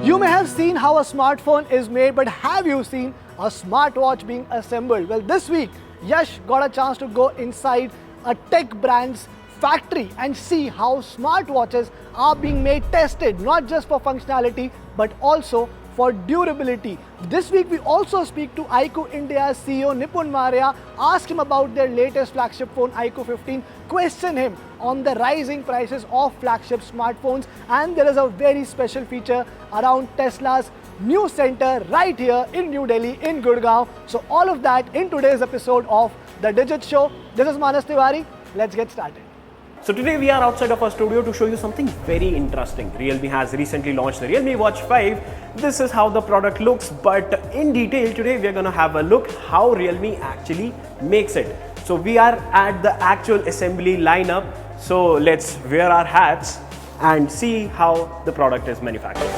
You may have seen how a smartphone is made, but have you seen a smartwatch being assembled? Well, this week, Yash got a chance to go inside a tech brand's factory and see how smartwatches are being made, tested, not just for functionality, but also for durability. This week we also speak to iQOO India's CEO Nipun Marya, ask him about their latest flagship phone iQOO 15, question him on the rising prices of flagship smartphones, and there is a very special feature around Tesla's new center right here in New Delhi in Gurgaon. So all of that in today's episode of The Digit Show. This is Manas Tiwari. Let's get started. So today we are outside of our studio to show you something very interesting. Realme has recently launched the Realme Watch 5. This is how the product looks, but in detail today we are going to have a look how Realme actually makes it. So we are at the actual assembly lineup. So let's wear our hats and see how the product is manufactured.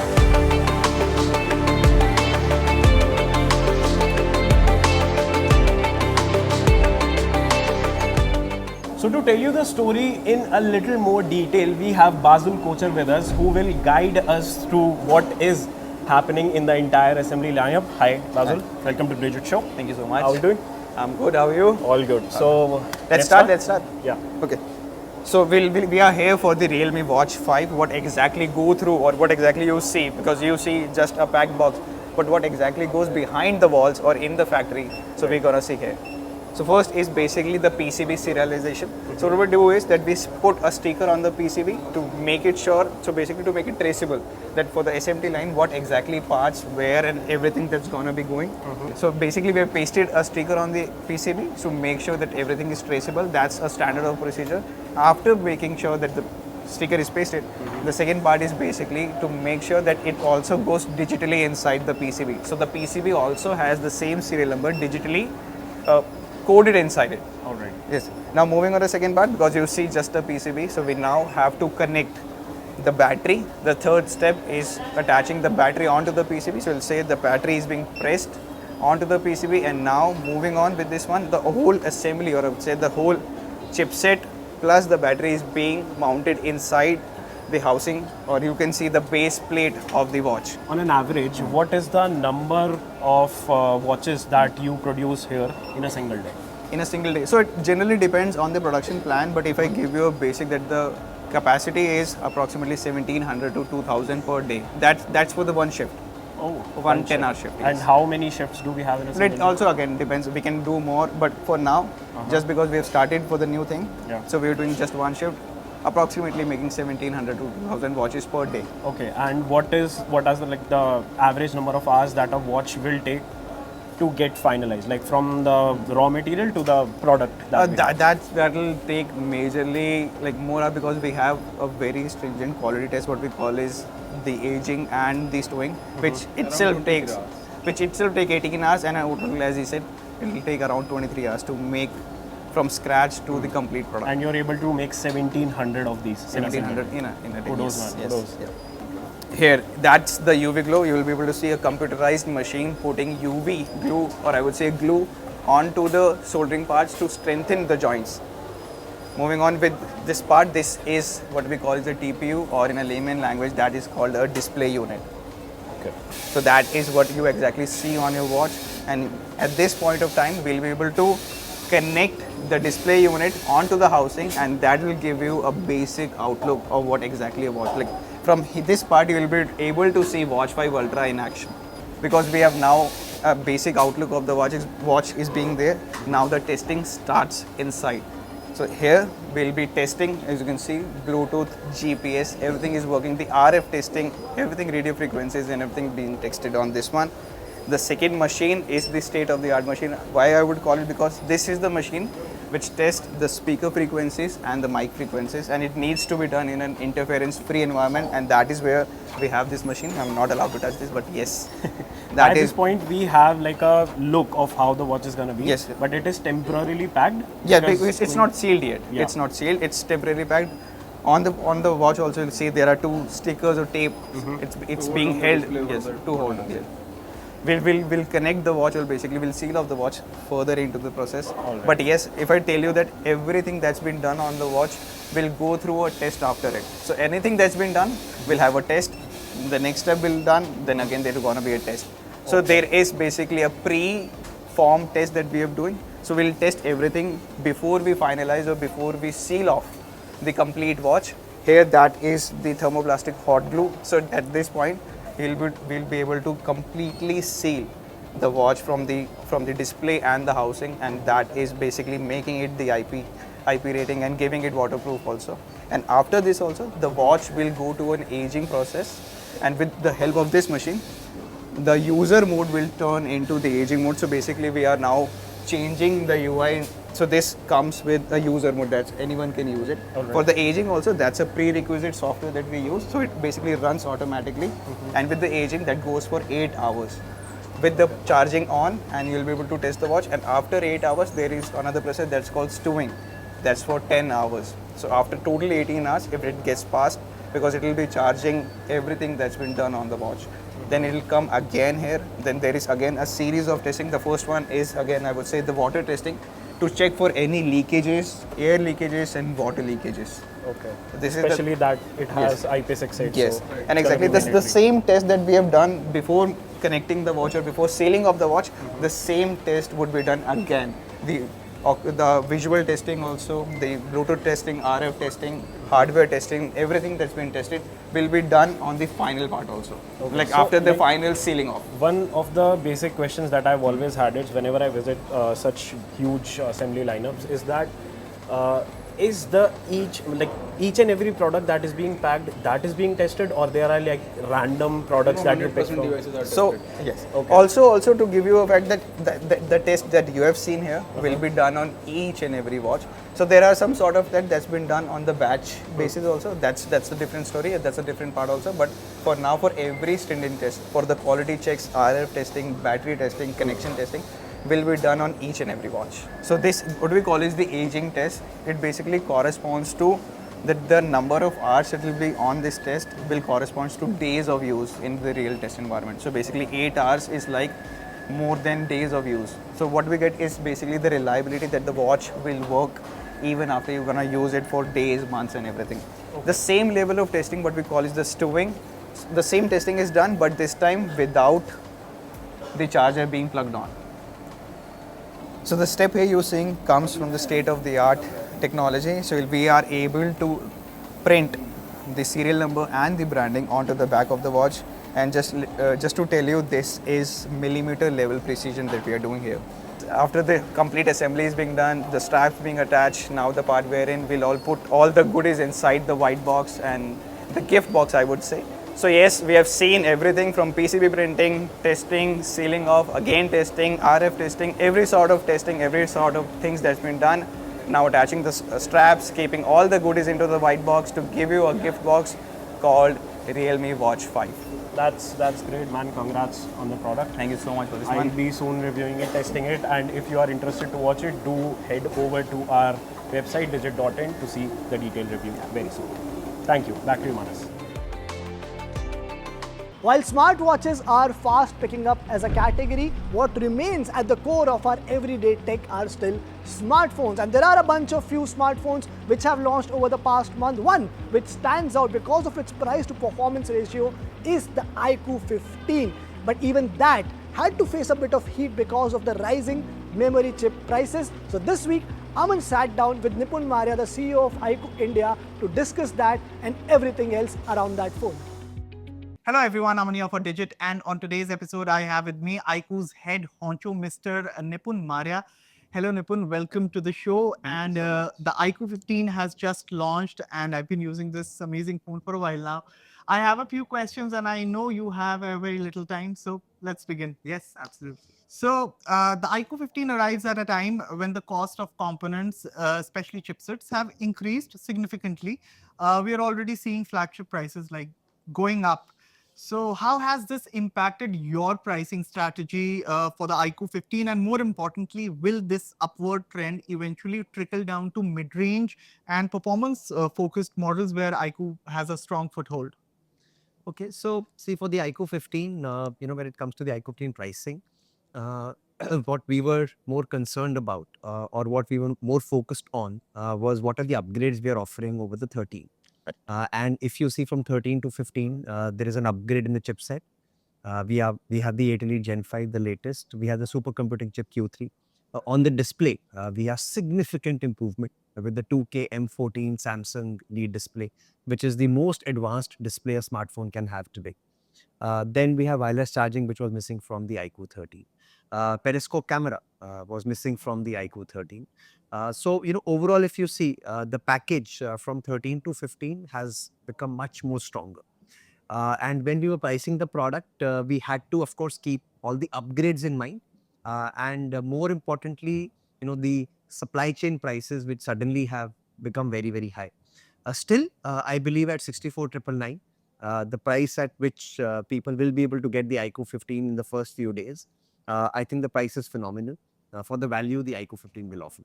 So to tell you the story in a little more detail, we have Basil Kocher with us who will guide us through what is happening in the entire assembly lineup. Hi Basil, welcome to Digit Show. Thank you so much. How are you doing? I'm good, how are you? All good. So Let's start. Yeah. Okay. So we are here for the Realme Watch 5. What exactly go through or what exactly you see, because you see just a packed box, but what exactly goes behind the walls or in the factory. So we're gonna see here. So first is basically the PCB serialization. So what we do is that we put a sticker on the PCB to make it sure, so basically to make it traceable, that for the assembly line, what exactly parts, where and everything that's gonna be going. So basically we have pasted a sticker on the PCB to make sure that everything is traceable. That's a standard of procedure. After making sure that the sticker is pasted, the second part is basically to make sure that it also goes digitally inside the PCB. So the PCB also has the same serial number digitally coded inside it. All right. Yes. Now moving on to the second part, because you see just the PCB, so we now have to connect the battery. The third step is attaching the battery onto the PCB. So we'll say the battery is being pressed onto the PCB, and now moving on with this one, the whole assembly, or I would say the whole chipset plus the battery is being mounted inside the housing, or you can see the base plate of the watch. On an average, what is the number of watches that you produce here in a single day? In a single day. So it generally depends on the production plan, but if I give you a basic, that the capacity is approximately 1700 to 2000 per day. That's for the one shift. Oh, one 10-hour shift. And Yes. how many shifts do we have in a single It day? also again depends. We can do more, but for now, just because we have started for the new thing, so we are doing just one shift, approximately making 1700 to 2000 watches per day. Okay, and what is the average number of hours that a watch will take to get finalized, like from the raw material to the product? That will take majorly like more, because we have a very stringent quality test. What we call is the aging and the stowing, which itself takes 18 hours, and as he said, it will take around 23 hours to make from scratch to the complete product. And you're able to make 1700 of these. 1700 in a day. Kudos, Yes, man. yes, Kudos. yeah. Here, that's the UV glow. You will be able to see a computerized machine putting UV glue, or I would say glue, onto the soldering parts to strengthen the joints. Moving on with this part, this is what we call the TPU, or in a layman language, that is called a display unit. Okay. So that is what you exactly see on your watch, and at this point of time, we'll be able to connect the display unit onto the housing, and that will give you a basic outlook of what exactly a watch. Like from this part, you will be able to see Watch 5 Ultra in action, because we have now a basic outlook of the watch is being there. Now the testing starts inside. So here we'll be testing, as you can see, Bluetooth, GPS, everything is working. The RF testing, everything, radio frequencies and everything being tested on this one. The second machine is the state-of-the-art machine. Why I would call it? Because this is the machine which tests the speaker frequencies and the mic frequencies, and it needs to be done in an interference-free environment, and that is where we have this machine. I'm not allowed to touch this, but yes. At this point, we have like a look of how the watch is going to be. Yes. But it is temporarily packed. Yeah, because it's not sealed yet. Yeah. It's not sealed. It's temporarily packed. On the watch also, you'll see there are two stickers or tape. It's being held. Yes, two holders. Yes. We'll connect the watch, or basically we'll seal off the watch further into the process. Right. But yes, if I tell you that everything that's been done on the watch will go through a test after it. So anything that's been done will have a test, the next step will done, then again there is going to be a test. So there is basically a pre-form test that we are doing. So we'll test everything before we finalize or before we seal off the complete watch. Here that is the thermoplastic hot glue. So at this point, we'll be able to completely seal the watch from the display and the housing, and that is basically making it the IP rating and giving it waterproof also. And after this also, the watch will go to an aging process, and with the help of this machine, the user mode will turn into the aging mode. So basically we are now changing the UI. So this comes with a user mode that anyone can use it. Right. For the aging also, that's a prerequisite software that we use. So it basically runs automatically. And with the aging, that goes for 8 hours. With the charging on, and you'll be able to test the watch. And after 8 hours, there is another process that's called stewing. That's for 10 hours. So after total 18 hours, if it gets passed, because it will be charging everything that's been done on the watch, then it will come again here. Then there is again a series of testing. The first one is again, I would say, the water testing to check for any leakages, air leakages and water leakages. Okay. This Especially is that it has IP68. Yes, so and exactly the same test that we have done before connecting the watch or before sealing of the watch, the same test would be done again. The visual testing also, the Bluetooth testing, RF testing, hardware testing, everything that's been tested will be done on the final part also. Okay. Like so after the final sealing off. One of the basic questions that I've always had is whenever I visit such huge assembly lineups is that is each and every product that is being packed, that is being tested, or there are like random products that you pick from? So yes. Okay. Also to give you a fact that the test that you have seen here will be done on each and every watch. So there are some sort of that's been done on the batch basis also. That's a different story. That's a different part also. But for now, for every stringent test, for the quality checks, RF testing, battery testing, connection testing, will be done on each and every watch. So this, what we call is the aging test. It basically corresponds to the number of hours that will be on this test will corresponds to days of use in the real test environment. So basically 8 hours is like more than days of use. So what we get is basically the reliability that the watch will work even after you're gonna use it for days, months and everything. Okay. The same level of testing, what we call is the stewing. The same testing is done, but this time without the charger being plugged on. So the step here you're seeing comes from the state-of-the-art technology. So we are able to print the serial number and the branding onto the back of the watch. And just to tell you, this is millimeter level precision that we are doing here. After the complete assembly is being done, the straps being attached, now the part wherein we'll all put all the goodies inside the white box and the gift box, I would say. So yes, we have seen everything from PCB printing, testing, sealing off, again testing, RF testing, every sort of testing, every sort of things that's been done. Now attaching the straps, keeping all the goodies into the white box to give you a gift box called Realme Watch 5. That's great, man. Congrats on the product. Thank you so much for this. I'll be soon reviewing it, testing it, and if you are interested to watch it, do head over to our website digit.in to see the detailed review very soon. Thank you. Back to you, Manas. While smartwatches are fast picking up as a category, what remains at the core of our everyday tech are still smartphones. And there are a bunch of few smartphones which have launched over the past month. One which stands out because of its price to performance ratio is the iQOO 15. But even that had to face a bit of heat because of the rising memory chip prices. So this week, Aman sat down with Nipun Marya, the CEO of iQOO India, to discuss that and everything else around that phone. Hello everyone, I'm here for Digit, and on today's episode I have with me iQOO's head honcho, Mr. Nipun Marya. Hello Nipun, welcome to the show. And the iQOO 15 has just launched and I've been using this amazing phone for a while now. I have a few questions and I know you have a very little time, so let's begin. Yes, absolutely. So the iQOO 15 arrives at a time when the cost of components, especially chipsets, have increased significantly. We are already seeing flagship prices like going up. So how has this impacted your pricing strategy for the iQOO 15? And more importantly, will this upward trend eventually trickle down to mid-range and performance-focused models where iQOO has a strong foothold? Okay, so see for the iQOO 15, when it comes to the iQOO 15 pricing, uh, what we were more concerned about or what we were more focused on was what are the upgrades we are offering over the 13. And if you see from 13 to 15, there is an upgrade in the chipset. We have the 8 Elite Gen 5, the latest. We have the supercomputing chip Q3. On the display, we have significant improvement with the 2K M14 Samsung lead display, which is the most advanced display a smartphone can have today. Then we have wireless charging, which was missing from the iQOO 13. Periscope camera was missing from the iQOO 13. So, overall, if you see, the package from 13 to 15 has become much more stronger. And when we were pricing the product, we had to, of course, keep all the upgrades in mind. And more importantly, the supply chain prices, which suddenly have become very, very high. Still, I believe at 64,999, the price at which people will be able to get the iQOO 15 in the first few days, I think the price is phenomenal for the value the iQOO 15 will offer.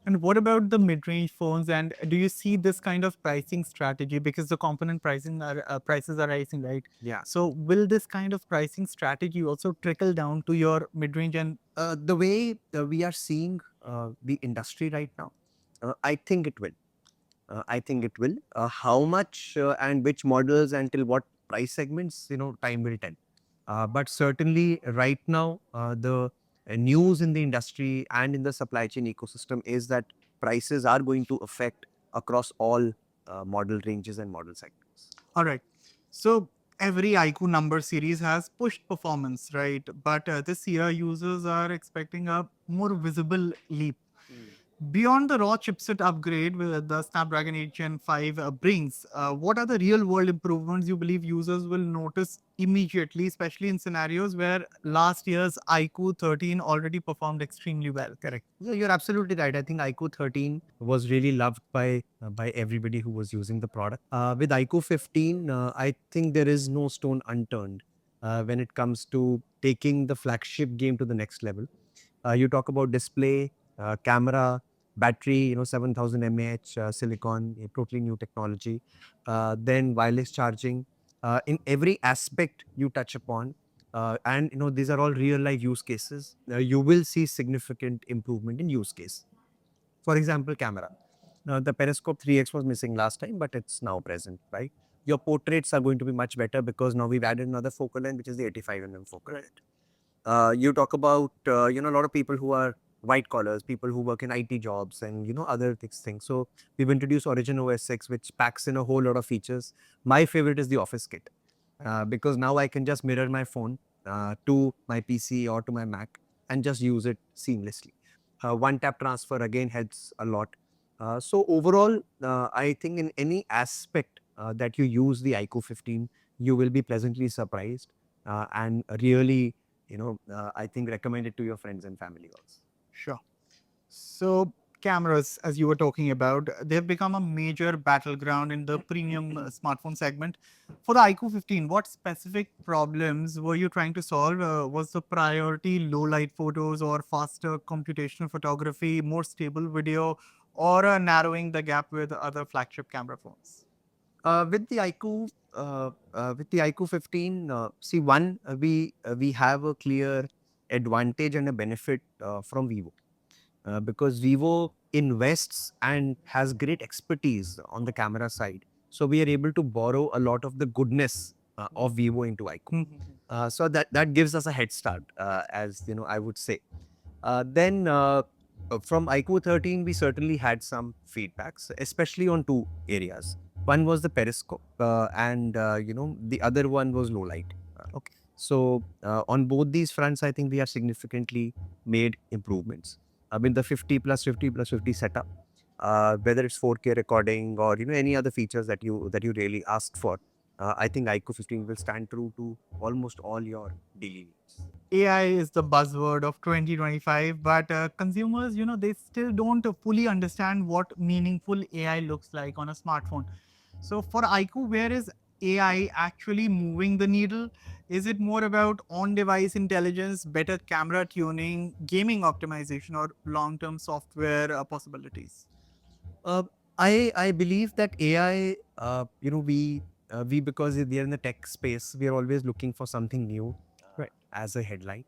And what about the mid-range phones? And do you see this kind of pricing strategy because the component prices are rising, right? Yeah. So will this kind of pricing strategy also trickle down to your mid-range and The way we are seeing the industry right now, I think it will. I think it will. How much and which models and till what price segments, time will tell. But certainly, right now, the news in the industry and in the supply chain ecosystem is that prices are going to affect across all model ranges and model segments. all right? So every iQOO number series has pushed performance, right? But this year, users are expecting a more visible leap. Beyond the raw chipset upgrade with the Snapdragon 8 Gen 5 brings, what are the real world improvements you believe users will notice immediately, especially in scenarios where last year's iQOO 13 already performed extremely well? Correct. Yeah, you're absolutely right. I think iQOO 13 was really loved by everybody who was using the product. With iQOO 15, I think there is no stone unturned when it comes to taking the flagship game to the next level. You talk about display, camera, battery, 7000 mAh silicon, a totally new technology. Then wireless charging. In every aspect you touch upon, and these are all real life use cases. You will see significant improvement in use case. For example, camera. Now, the periscope 3x was missing last time, but it's now present, right? Your portraits are going to be much better because now we've added another focal length, which is the 85 focal length. You talk about a lot of people who are white collars, people who work in IT jobs, and other things. So we've introduced Origin OS 6, which packs in a whole lot of features. My favorite is the Office Kit because now I can just mirror my phone to my PC or to my Mac and just use it seamlessly. One tap transfer again helps a lot. So overall, I think in any aspect that you use the iQOO 15, you will be pleasantly surprised and really I think recommend it to your friends and family also. Sure. So cameras, as you were talking about, they've become a major battleground in the premium smartphone segment. For the iQOO 15, what specific problems were you trying to solve? Was the priority low light photos or faster computational photography, more stable video, or narrowing the gap with other flagship camera phones? With the iQOO 15, see we have a clear advantage and a benefit from Vivo because Vivo invests and has great expertise on the camera side. So we are able to borrow a lot of the goodness of Vivo into iQOO. So that gives us a head start, as I would say. Then from iQOO 13, we certainly had some feedbacks, especially on two areas. One was the periscope, and the other one was low light. Okay, so on both these fronts, I think we have significantly made improvements. I mean, the 50 plus 50 plus 50 setup, whether it's 4K recording or any other features that you really ask for, I think iQOO 15 will stand true to almost all your daily needs. AI is the buzzword of 2025, but consumers, they still don't fully understand what meaningful AI looks like on a smartphone. So for iQOO, where is AI actually moving the needle? Is it more about on-device intelligence, better camera tuning, gaming optimization, or long-term software possibilities? Uh, I believe that AI, we because we are in the tech space, we are always looking for something new, right? As a headline,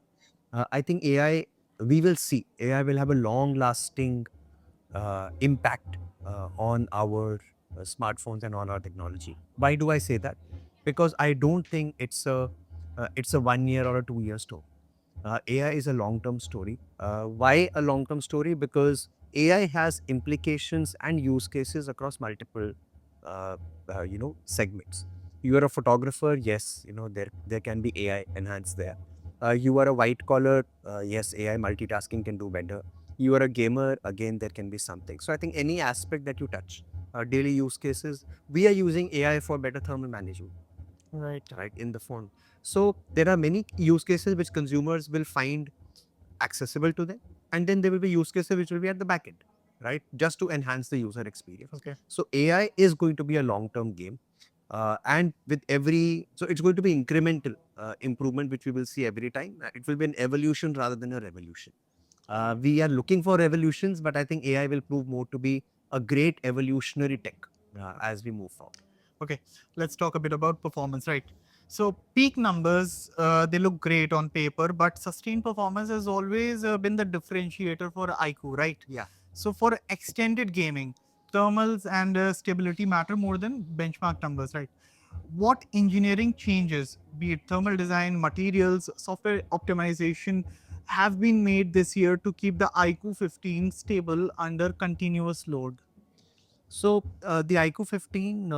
I think AI, we will see AI will have a long-lasting impact on our smartphones and all our technology. Why do I say that? Because I don't think it's a 1 year or a 2 year story. AI is a long-term story. Why a long-term story? Because AI has implications and use cases across multiple, uh, segments. You are a photographer, yes, there can be AI enhanced there. You are a white collar, yes, AI multitasking can do better. You are a gamer, again, there can be something. So I think any aspect that you touch, daily use cases, we are using AI for better thermal management, right, in the phone. So there are many use cases which consumers will find accessible to them, and then there will be use cases which will be at the back end, right, just to enhance the user experience. Okay. So AI is going to be a long term game, and with every, so it's going to be incremental improvement which we will see every time. It will be an evolution rather than a revolution. We are looking for revolutions, but I think AI will prove more to be a great evolutionary tech as we move forward. Okay, let's talk a bit about performance, right? So peak numbers, they look great on paper, but sustained performance has always been the differentiator for iQOO, right? Yeah. So for extended gaming, thermals and stability matter more than benchmark numbers, right? What engineering changes, be it thermal design, materials, software optimization, have been made this year to keep the iQOO 15 stable under continuous load? So the iQOO 15,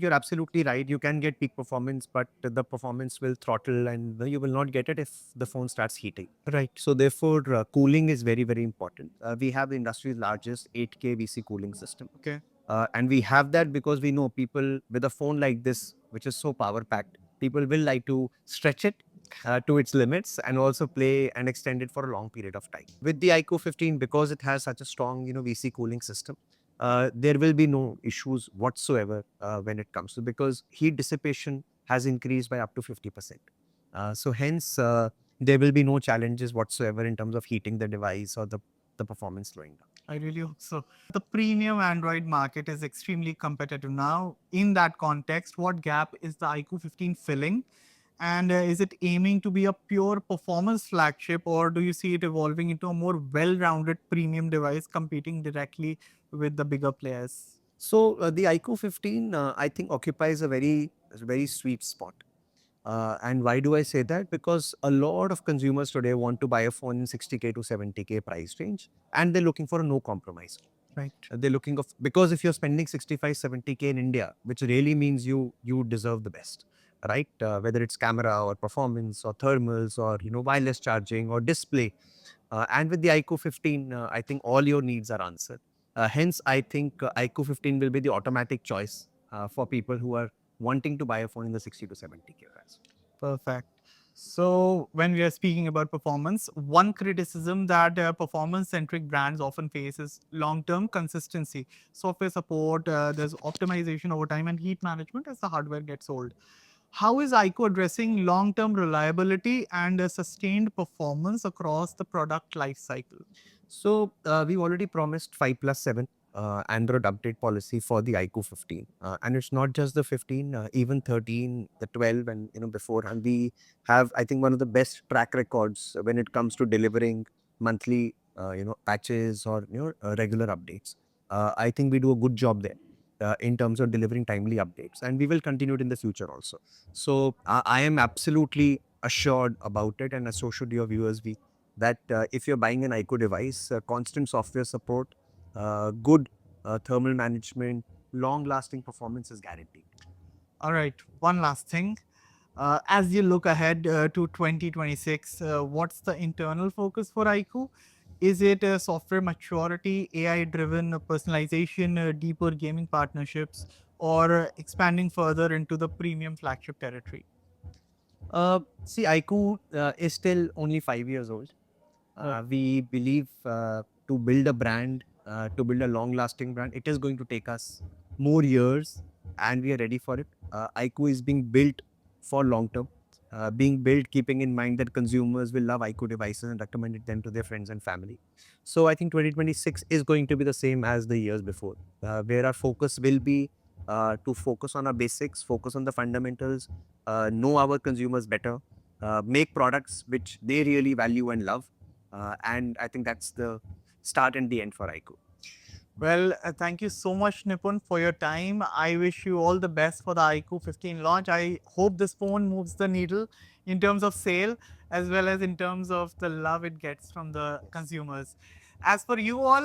you're absolutely right. You can get peak performance, but the performance will throttle, and you will not get it if the phone starts heating. Right. So therefore, cooling is very, very important. We have the industry's largest 8K VC cooling system. Okay. And we have that because we know people with a phone like this, which is so power packed, people will like to stretch it to its limits and also play and extend it for a long period of time. With the iQOO 15, because it has such a strong, VC cooling system, there will be no issues whatsoever when it comes to, because heat dissipation has increased by up to 50%. So hence, there will be no challenges whatsoever in terms of heating the device or the performance slowing down. I really hope so. The premium Android market is extremely competitive now. In that context, what gap is the iQOO 15 filling? And is it aiming to be a pure performance flagship, or do you see it evolving into a more well rounded premium device competing directly with the bigger players? So the iQOO 15, I think, occupies a very sweet spot. And why do I say that? Because a lot of consumers today want to buy a phone in 60K to 70K price range, and they're looking for a no compromise. Right. They're looking of, because if you're spending 65, 70K in India, which really means you deserve the best, right? Whether it's camera or performance or thermals or wireless charging or display, and with the iQOO 15, I think all your needs are answered. Hence, I think iQOO 15 will be the automatic choice for people who are wanting to buy a phone in the 60 to 70K price. Perfect. So, when we are speaking about performance, one criticism that performance centric brands often face is long term consistency, software support, there's optimization over time, and heat management as the hardware gets old. How is iQOO addressing long term reliability and sustained performance across the product life cycle? So we've already promised 5+7 Android update policy for the iQOO 15, and it's not just the 15, even 13, the 12, and before. And we have, I think, one of the best track records when it comes to delivering monthly, patches or regular updates. I think we do a good job there. In terms of delivering timely updates, and we will continue it in the future also. So I am absolutely assured about it, and so should your viewers be, that if you're buying an iQOO device, constant software support, good thermal management, long-lasting performance is guaranteed. All right, one last thing. As you look ahead to 2026, what's the internal focus for iQOO? Is it software maturity, AI driven personalization, deeper gaming partnerships, or expanding further into the premium flagship territory? See, iQOO is still only 5 years old. We believe to build a brand, to build a long-lasting brand, it is going to take us more years, and we are ready for it. iQOO is being built for long term, being built keeping in mind that consumers will love iQOO devices and recommend them to their friends and family. So I think 2026 is going to be the same as the years before, where our focus will be to focus on our basics, focus on the fundamentals, know our consumers better, make products which they really value and love, and I think that's the start and the end for iQOO. Well, thank you so much, Nipun, for your time. I wish you all the best for the iQOO 15 launch. I hope this phone moves the needle in terms of sale as well as in terms of the love it gets from the consumers. As for you all,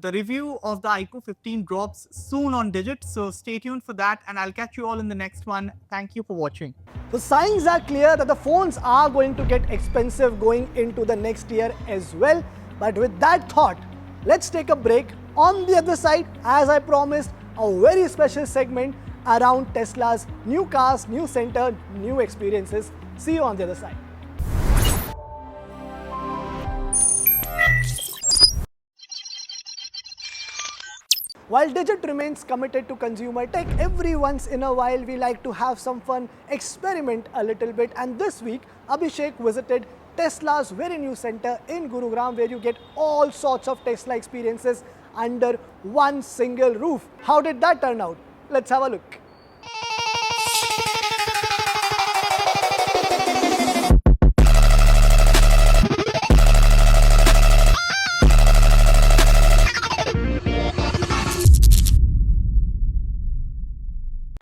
the review of the iQOO 15 drops soon on Digit, so stay tuned for that, and I'll catch you all in the next one. Thank you for watching. The signs are clear that the phones are going to get expensive going into the next year as well. But with that thought, let's take a break. On the other side, as I promised, a very special segment around Tesla's new cars, new center, new experiences. See you on the other side. While Digit remains committed to consumer tech, every once in a while we like to have some fun, experiment a little bit. And this week, Abhishek visited Tesla's very new center in Gurgaon, where you get all sorts of Tesla experiences under one single roof. How did that turn out? Let's have a look.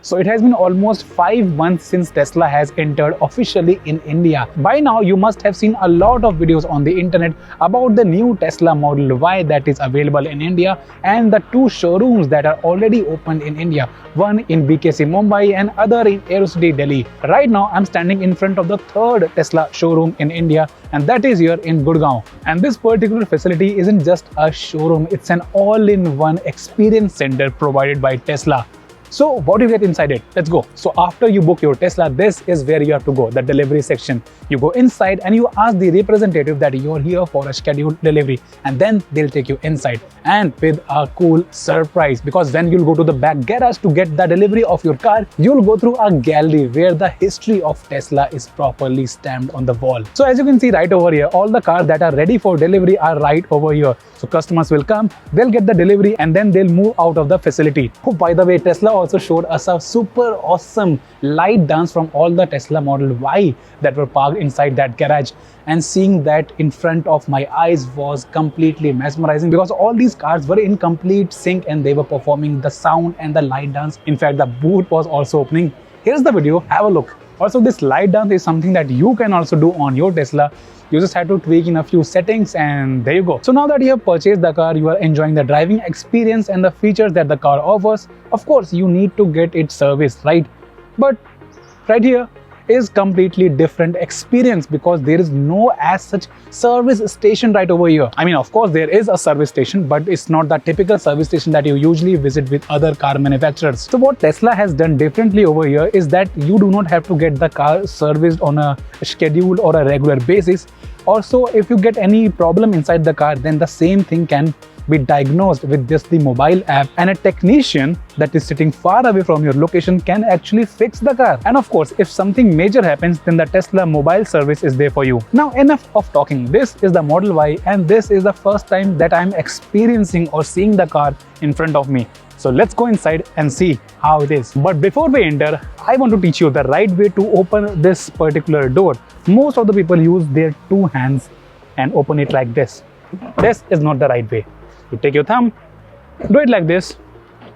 So it has been almost 5 months since Tesla has entered officially in India. By now you must have seen a lot of videos on the internet about the new Tesla Model Y that is available in India and the 2 showrooms that are already opened in India. One in BKC Mumbai and other in Aerocity Delhi. Right now I'm standing in front of the 3rd Tesla showroom in India, and that is here in Gurgaon. And this particular facility isn't just a showroom, it's an all-in-one experience center provided by Tesla. So what do you get inside it? Let's go. So after you book your Tesla, this is where you have to go, the delivery section. You go inside and you ask the representative that you're here for a scheduled delivery, and then they'll take you inside and with a cool surprise, because when you'll go to the back garage to get the delivery of your car, you'll go through a gallery where the history of Tesla is properly stamped on the wall. So as you can see right over here, all the cars that are ready for delivery are right over here. So customers will come, they'll get the delivery, and then they'll move out of the facility. Oh, by the way, Tesla also showed us a super awesome light dance from all the Tesla Model Y that were parked inside that garage, and seeing that in front of my eyes was completely mesmerizing, because all these cars were in complete sync and they were performing the sound and the light dance. In fact, the boot was also opening. Here's the video, have a look. Also, this light dance is something that you can also do on your Tesla. You just have to tweak in a few settings and there you go. So now that you have purchased the car, you are enjoying the driving experience and the features that the car offers. Of course, you need to get it serviced, right? But right here is completely different experience, because there is no as such service station right over here. I mean, of course there is a service station, but it's not the typical service station that you usually visit with other car manufacturers. So what Tesla has done differently over here is that you do not have to get the car serviced on a scheduled or a regular basis. Also, if you get any problem inside the car, then the same thing can be diagnosed with just the mobile app, and a technician that is sitting far away from your location can actually fix the car. And of course, if something major happens, then the Tesla mobile service is there for you. Now enough of talking. This is the Model Y, and this is the first time that I'm experiencing or seeing the car in front of me. So let's go inside and see how it is. But before we enter, I want to teach you the right way to open this particular door. Most of the people use their 2 hands and open it like this. This is not the right way. You take your thumb, do it like this,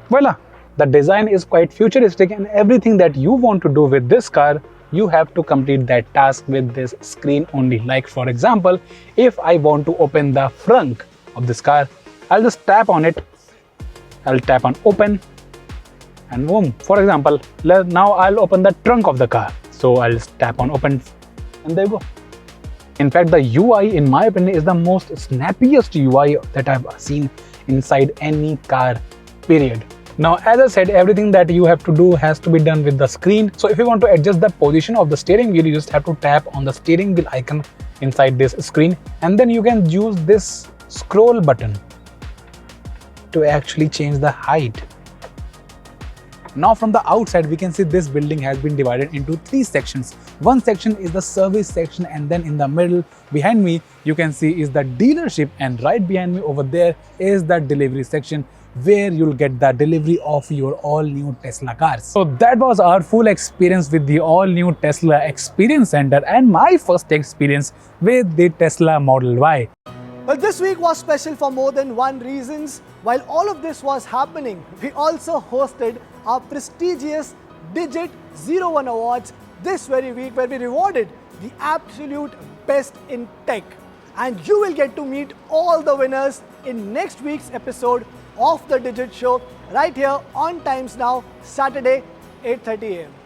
voila. The design is quite futuristic, and everything that you want to do with this car, you have to complete that task with this screen only. Like for example, if I want to open the front of this car, I'll just tap on it, I'll tap on open, and boom. For example, now I'll open the trunk of the car. So I'll just tap on open, and there you go. In fact, the UI, in my opinion, is the most snappiest UI that I've seen inside any car, period. Now, as I said, everything that you have to do has to be done with the screen. So if you want to adjust the position of the steering wheel, you just have to tap on the steering wheel icon inside this screen, and then you can use this scroll button to actually change the height. Now from the outside, we can see this building has been divided into 3 sections. One section is the service section, and then in the middle behind me you can see is the dealership, and right behind me over there is the delivery section, where you'll get the delivery of your all new Tesla cars. So that was our full experience with the all new Tesla Experience Center and my first experience with the Tesla Model Y. Well, this week was special for more than one reasons. While all of this was happening, we also hosted our prestigious Digit 01 Awards this very week, where we rewarded the absolute best in tech. And you will get to meet all the winners in next week's episode of The Digit Show right here on Times Now, Saturday, 8:30 a.m.